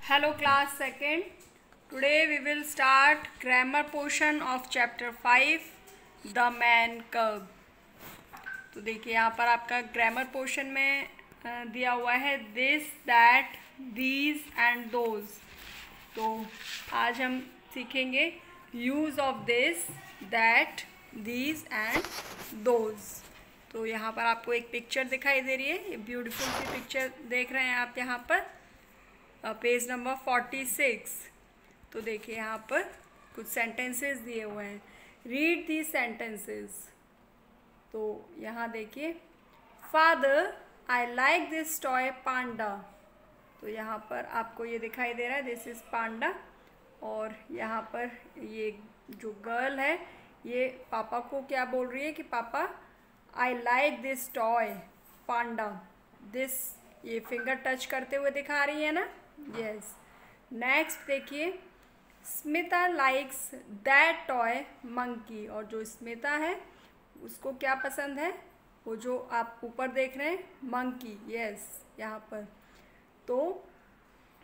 Hello class second. Today we will start grammar portion of chapter 5 The Man Cub. तो देखिए यहाँ पर आपका ग्रामर पोर्शन में दिया हुआ है this that these and those. तो आज हम सीखेंगे use of this that these and those. तो यहाँ पर आपको एक पिक्चर दिखाई दे रही है, ये ब्यूटीफुल सी पिक्चर देख रहे हैं आप यहाँ पर पेज नंबर 46। तो देखिए यहाँ पर कुछ सेंटेंसेस दिए हुए हैं, रीड दी सेंटेंसेस। तो यहाँ देखिए further I like this toy panda. तो यहाँ पर आपको ये दिखाई दे रहा है दिस इज़ पांडा, और यहाँ पर ये जो गर्ल है ये पापा को क्या बोल रही है कि पापा आई like this toy Panda. This ये फिंगर टच करते हुए दिखा रही है ना, यस। नेक्स्ट देखिए Smita likes that toy monkey. और जो स्मिता है उसको क्या पसंद है, वो जो आप ऊपर देख रहे हैं मंकी, यस यहाँ पर। तो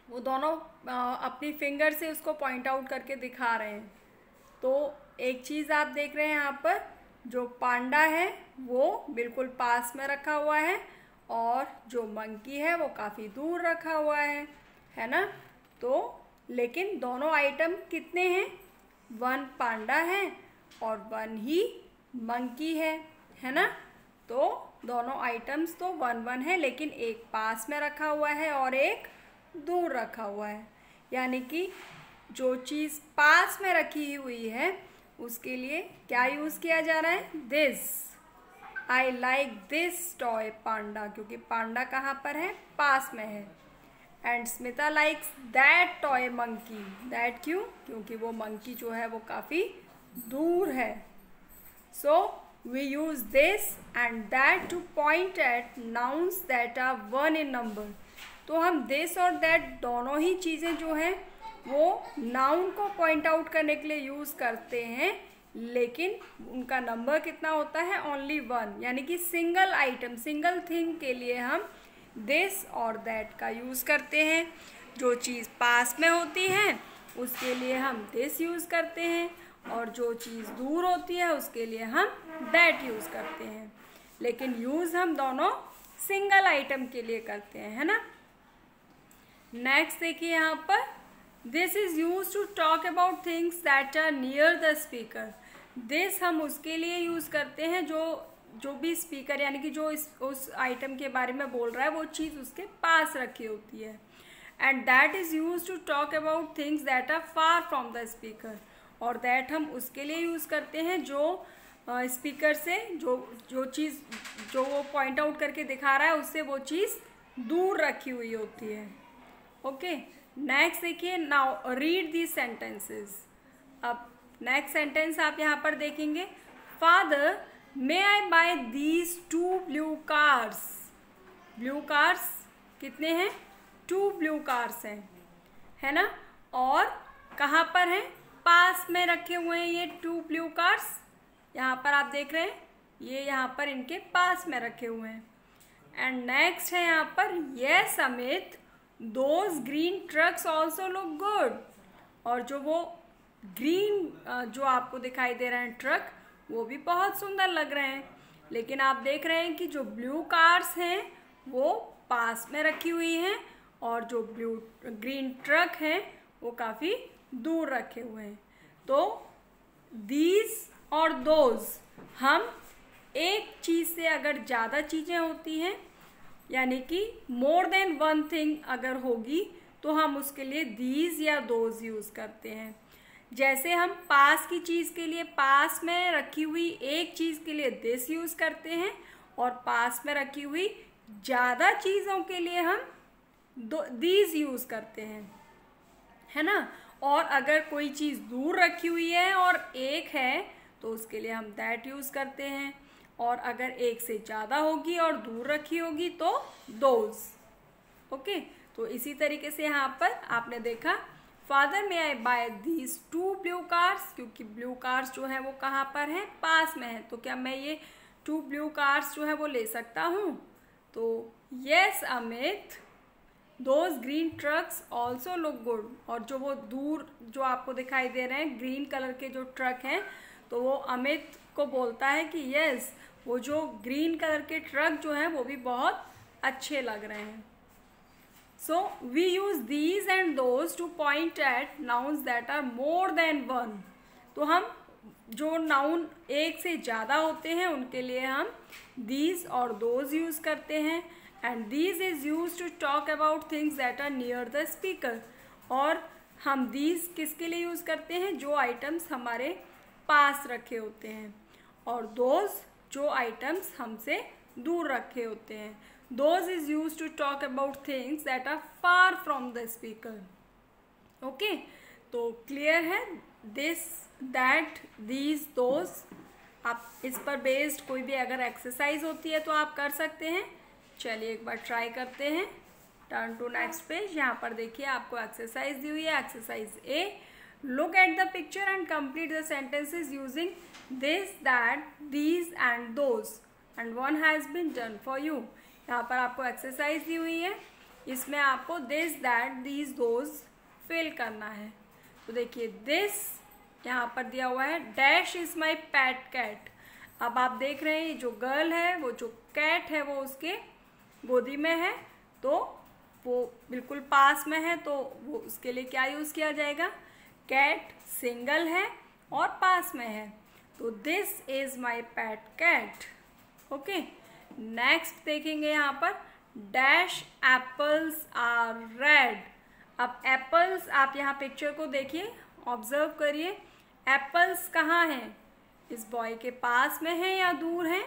वो दोनों अपनी फिंगर से उसको पॉइंट आउट करके दिखा रहे हैं। तो एक चीज़ आप देख रहे हैं यहाँ पर, जो पांडा है वो बिल्कुल पास में रखा हुआ है और जो मंकी है वो काफ़ी दूर रखा हुआ है ना। तो लेकिन दोनों आइटम कितने हैं, वन पांडा है और वन ही मंकी है ना। तो दोनों आइटम्स तो वन वन है, लेकिन एक पास में रखा हुआ है और एक दूर रखा हुआ है। यानी कि जो चीज़ पास में रखी हुई है उसके लिए क्या यूज़ किया जा रहा है, this. I like this toy panda, क्योंकि पांडा कहाँ पर है, पास में है। And Smita likes that toy monkey, that क्यों, क्योंकि वो मंकी जो है वो काफ़ी दूर है। So we use this and that to point at nouns that are one in number. तो हम दिस और दैट दोनों ही चीज़ें जो हैं वो नाउन को पॉइंट आउट करने के लिए यूज़ करते हैं, लेकिन उनका नंबर कितना होता है, ओनली वन। यानी कि सिंगल आइटम सिंगल थिंग के लिए हम दिस और दैट का यूज़ करते हैं। जो चीज़ पास में होती है उसके लिए हम दिस यूज़ करते हैं, और जो चीज़ दूर होती है उसके लिए हम दैट यूज़ करते हैं। लेकिन यूज़ हम दोनों सिंगल आइटम के लिए करते हैं, है ना। नेक्स्ट देखिए यहाँ पर this is use to talk about things that are near the speaker. This हम उसके लिए यूज़ करते हैं जो भी स्पीकर यानी कि जो उस आइटम के बारे में बोल रहा है वो चीज़ उसके पास रखी होती है। And that is use to talk about things that are far from the speaker. और दैट हम उसके लिए यूज़ करते हैं जो स्पीकर से जो चीज़ जो वो पॉइंट आउट करके दिखा रहा है उससे वो चीज़ दूर रखी हुई होती है। ओके, नेक्स्ट देखिए नाउ रीड दी सेंटेंसेस। अब नेक्स्ट सेंटेंस आप यहाँ पर देखेंगे father may I buy these two blue cars. Blue cars कितने हैं, टू ब्लू कार्स हैं, है ना। और कहाँ पर हैं, पास में रखे हुए हैं ये टू ब्लू कार्स। यहाँ पर आप देख रहे हैं ये यहाँ पर इनके पास में रखे हुए हैं। एंड नेक्स्ट है यहाँ पर yes Amit those green trucks also look good. और जो वो ग्रीन जो आपको दिखाई दे रहे हैं ट्रक वो भी बहुत सुंदर लग रहे हैं, लेकिन आप देख रहे हैं कि जो ब्लू कार्स हैं वो पास में रखी हुई हैं और जो ग्रीन ट्रक हैं वो काफ़ी दूर रखे हुए हैं। तो दीज और दोज हम एक चीज़ से अगर ज़्यादा चीज़ें होती हैं यानी कि मोर देन वन थिंग अगर होगी तो हम उसके लिए दीज या दोज यूज़ करते हैं। जैसे हम पास की चीज़ के लिए पास में रखी हुई एक चीज़ के लिए दिस यूज़ करते हैं, और पास में रखी हुई ज़्यादा चीज़ों के लिए हम दीज यूज़ करते हैं, है ना। और अगर कोई चीज़ दूर रखी हुई है और एक है तो उसके लिए हम दैट यूज़ करते हैं, और अगर एक से ज़्यादा होगी और दूर रखी होगी तो दोज। ओके, तो इसी तरीके से यहाँ पर आपने देखा फादर में I buy these two blue cars, क्योंकि ब्लू कार्स जो है वो कहाँ पर हैं, पास में है। तो क्या मैं ये टू ब्लू कार्स जो है वो ले सकता हूँ, तो yes Amit those green trucks also look good, और जो वो दूर जो आपको दिखाई दे रहे हैं ग्रीन कलर के जो ट्रक हैं, तो वो अमित को बोलता है कि यस, वो जो ग्रीन कलर के ट्रक जो हैं वो भी बहुत अच्छे लग रहे हैं। So we use these and those to point at nouns that are more than one. तो हम जो नाउन एक से ज़्यादा होते हैं उनके लिए हम दीज और दोज यूज़ करते हैं। And these is use to talk about things that are near the speaker. और हम दीज किसके लिए यूज़ करते हैं? जो आइटम्स हमारे पास रखे होते हैं, और दोज जो आइटम्स हमसे दूर रखे होते हैं। Those is use to talk about things that are far from the speaker. Okay, तो क्लियर है दिस, दैट, दीज, दोज। आप इस पर बेस्ड कोई भी अगर एक्सरसाइज होती है तो आप कर सकते हैं। चलिए एक बार ट्राई करते हैं। Turn to next page. यहाँ पर देखिए आपको एक्सरसाइज दी हुई है, exercise A. Look at the picture and complete the sentences using this, that, these and those, and one has been done for you. यहाँ पर आपको एक्सरसाइज दी हुई है, इसमें आपको this, that, these, those fill करना है। तो देखिए दिस यहाँ पर दिया हुआ है, dash is my pet cat. अब आप देख रहे हैं जो गर्ल है, वो जो कैट है वो उसके गोदी में है, तो वो बिल्कुल पास में है, तो वो उसके लिए क्या यूज़ किया जाएगा? कैट सिंगल है और पास में है, तो this is my pet cat. Okay, next देखेंगे यहाँ पर, डैश एप्पल्स आर रेड। अब एप्पल्स, आप यहाँ पिक्चर को देखिए, ऑब्जर्व करिए, एप्पल्स कहाँ हैं? इस बॉय के पास में है या दूर हैं?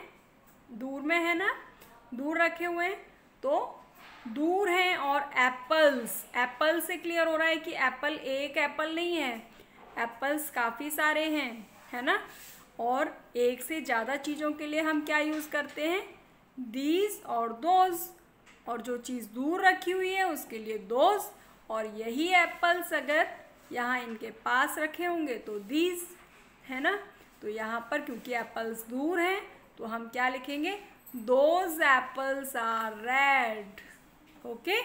दूर में है ना, दूर रखे हुए हैं, तो दूर हैं। और एप्पल्स, एप्पल से क्लियर हो रहा है कि एप्पल एक एप्पल नहीं है, एप्पल्स काफ़ी सारे हैं, है ना। और एक से ज़्यादा चीज़ों के लिए हम क्या यूज़ करते हैं? दीज और दोज। और जो चीज़ दूर रखी हुई है उसके लिए दोज, और यही एप्पल्स अगर यहाँ इनके पास रखे होंगे तो दीज, है ना। तो यहाँ पर क्योंकि एप्पल्स दूर हैं तो हम क्या लिखेंगे? Those apples are red. Okay,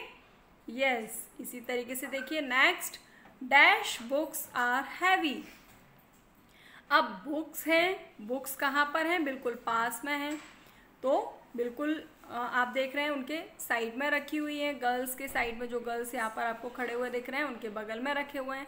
yes. इसी तरीके से देखिए next, dash books are heavy. अब बुक्स हैं, बुक्स कहाँ पर हैं? बिल्कुल पास में हैं, तो बिल्कुल आप देख रहे हैं उनके साइड में रखी हुई हैं, गर्ल्स के साइड में, जो गर्ल्स यहाँ पर आपको खड़े हुए दिख रहे हैं उनके बगल में रखे हुए हैं।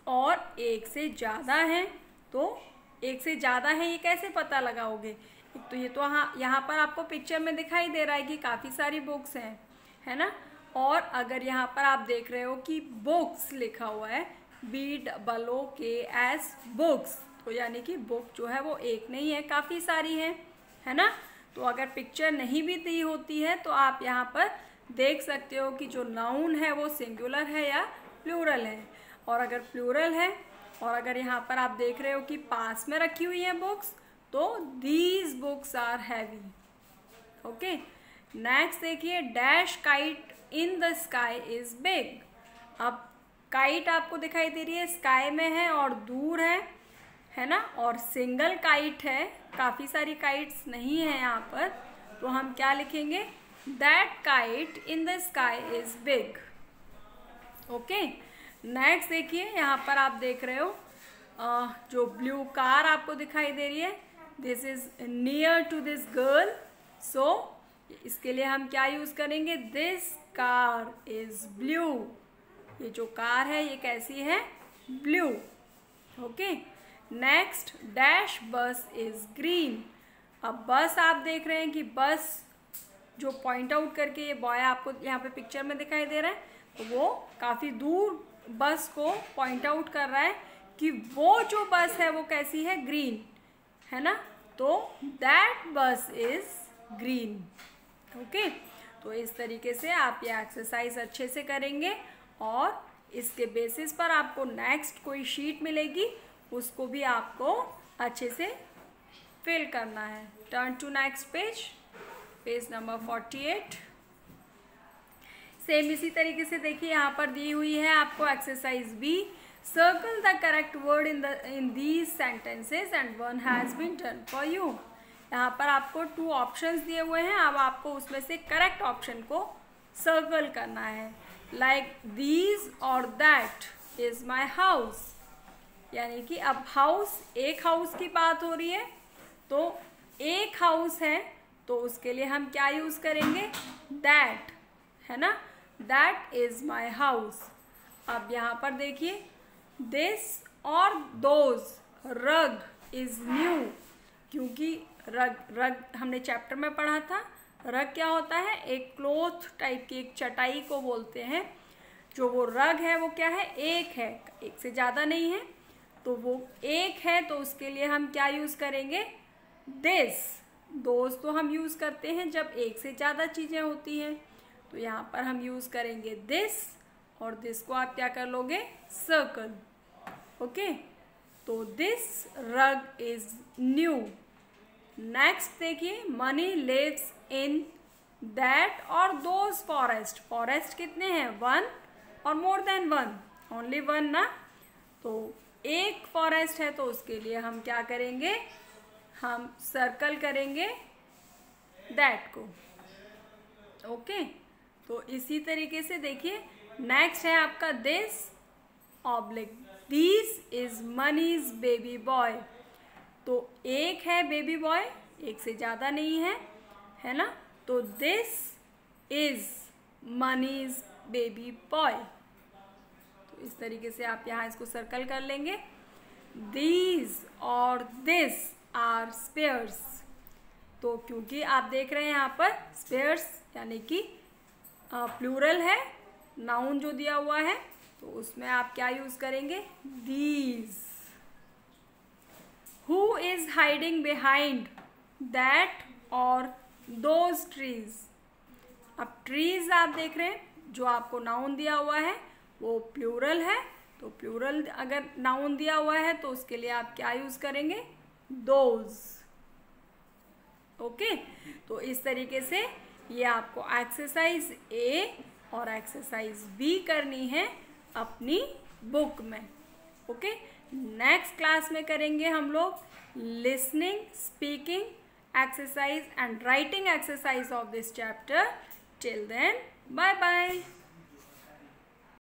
और एक से ज़्यादा हैं, तो एक से ज़्यादा है ये कैसे पता लगाओगे? एक तो ये तो यहाँ पर आपको पिक्चर में दिखाई दे रहा है कि काफ़ी सारी बुक्स हैं, है ना। और अगर यहाँ पर आप देख रहे हो कि बुक्स लिखा हुआ है, BOOKS बुक्स, तो यानी कि बुक जो है वो एक नहीं है, काफ़ी सारी हैं, है ना। तो अगर पिक्चर नहीं भी दी होती है तो आप यहाँ पर देख सकते हो कि जो नाउन है वो सिंगुलर है या प्लूरल है। और अगर प्लूरल है और अगर यहाँ पर आप देख रहे हो कि पास में रखी हुई है बुक्स, तो these books are heavy. Okay, next देखिए, dash kite in the sky is big. अब काइट आपको दिखाई दे रही है, स्काई में है और दूर है ना, और सिंगल काइट है, काफ़ी सारी काइट्स नहीं है यहाँ पर, तो हम क्या लिखेंगे? That kite in the sky is big. Okay, next देखिए, यहाँ पर आप देख रहे हो जो ब्लू कार आपको दिखाई दे रही है, this is near to this girl, so इसके लिए हम क्या यूज़ करेंगे? This car is blue. ये जो कार है ये कैसी है? Blue. Okay, next, dash bus is green. अब बस आप देख रहे हैं कि बस जो पॉइंट आउट करके ये बॉय आपको यहाँ पे पिक्चर में दिखाई दे रहा है, तो वो काफ़ी दूर बस को पॉइंट आउट कर रहा है कि वो जो बस है वो कैसी है? ग्रीन, है ना। तो दैट बस इज ग्रीन। ओके, तो इस तरीके से आप ये एक्सरसाइज अच्छे से करेंगे और इसके बेसिस पर आपको नेक्स्ट कोई शीट मिलेगी, उसको भी आपको अच्छे से फिल करना है। Turn to next page, page number 48। Same इसी तरीके से देखिए यहाँ पर दी हुई है आपको exercise B. Circle the correct word in these sentences and one has been done for you. यहाँ पर आपको 2 ऑप्शंस दिए हुए हैं, अब आपको उसमें से करेक्ट ऑप्शन को सर्कल करना है। लाइक दीज और दैट इज माई हाउस। यानी कि अब हाउस, एक हाउस की बात हो रही है, तो एक हाउस है तो उसके लिए हम क्या यूज करेंगे, दैट, है ना, दैट इज माई हाउस। अब यहाँ पर देखिए दिस और दोज, रग इज न्यू, क्योंकि रग हमने चैप्टर में पढ़ा था। रग क्या होता है, एक क्लोथ टाइप की एक चटाई को बोलते हैं। जो वो रग है वो क्या है, एक है, एक से ज़्यादा नहीं है, तो वो एक है तो उसके लिए हम क्या यूज़ करेंगे, दिस। दोस्त तो हम यूज़ करते हैं जब एक से ज़्यादा चीज़ें होती हैं, तो यहाँ पर हम यूज़ करेंगे दिस, और दिस को आप क्या कर लोगे, सर्कल। ओके, तो दिस रग इज न्यू। नेक्स्ट देखिए, मनी लिव्स इन दैट और दोज फॉरेस्ट। फॉरेस्ट कितने हैं, वन और मोर देन वन, ओनली वन ना, तो एक फॉरेस्ट है तो उसके लिए हम क्या करेंगे, हम सर्कल करेंगे दैट को। ओके, तो इसी तरीके से देखिए नेक्स्ट है आपका this oblique this is Mani's baby boy. तो एक है बेबी बॉय, एक से ज़्यादा नहीं है, है ना, तो this is Mani's baby boy. तो इस तरीके से आप यहाँ इसको सर्कल कर लेंगे। दीज और दिस आर स्पेयर्स, तो क्योंकि आप देख रहे हैं यहाँ पर स्पेयर्स यानी कि प्लूरल है, नाउन जो दिया हुआ है, तो उसमें आप क्या यूज करेंगे, these. Who is hiding behind that और दोज ट्रीज। अब ट्रीज आप देख रहे हैं, जो आपको नाउन दिया हुआ है वो प्लूरल है, तो प्लूरल अगर नाउन दिया हुआ है तो उसके लिए आप क्या यूज करेंगे, दोज। ओके, तो इस तरीके से ये आपको एक्सरसाइज ए और एक्सरसाइज बी करनी है अपनी बुक में। ओके, नेक्स्ट क्लास में करेंगे हम लोग listening, speaking exercise and writing exercise of this chapter. Till then, bye bye.